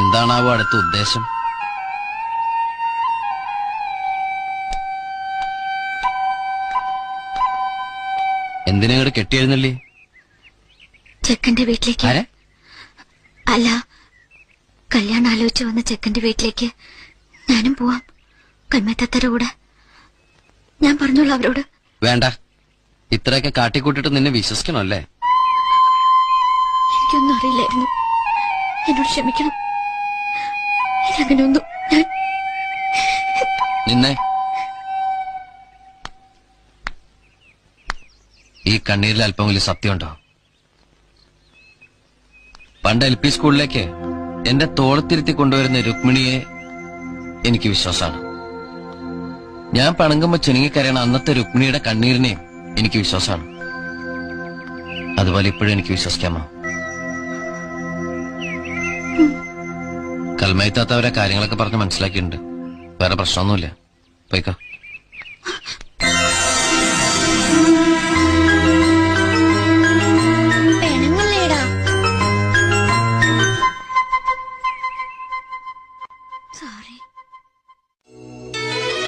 എന്താണാവോ അടുത്ത ഉദ്ദേശം? എന്തിനങ്ങോട്ട് കെട്ടിയെഴുന്നള്ളി? ചെക്കന്റെ വീട്ടിലേക്ക്. ആരെ? അല്ല, കല്യാണം ആലോചിച്ച് വന്ന ചെക്കന്റെ വീട്ടിലേക്ക് ഞാനും പോവാം, കൽമത്തത്തര കൂടെ. ഞാൻ പറഞ്ഞോളൂ അവരോട്. വേണ്ട, ഇത്രയൊക്കെ കാട്ടിക്കൂട്ടിട്ട് നിന്നെ വിശ്വസിക്കണമല്ലേ? എനിക്കൊന്നും അറിയില്ലായിരുന്നു, എന്നോട് ക്ഷമിക്കണം. ഇതങ്ങനെയൊന്നും ഞാൻ നിന്നെ ഈ കണ്ണീരിൽ അല്പമെങ്കിലും സത്യമുണ്ടോ? പണ്ട് LP സ്കൂളിലേക്ക് എന്റെ തോളത്തിരുത്തി കൊണ്ടുവരുന്ന രുക്മിണിയെ എനിക്ക് വിശ്വാസമാണ്. ഞാൻ പണങ്ങുമ്പോ ചെനുങ്ങിക്കരയണ അന്നത്തെ രുക്മിണിയുടെ കണ്ണീരിനെയും എനിക്ക് വിശ്വാസമാണ്. അതുപോലെ ഇപ്പോഴും എനിക്ക് വിശ്വസിക്കാമോ? കൽമയത്താത്തവരെ കാര്യങ്ങളൊക്കെ പറഞ്ഞ് മനസ്സിലാക്കിയിട്ടുണ്ട്. വേറെ പ്രശ്നമൊന്നുമില്ല. പോയിക്കോ.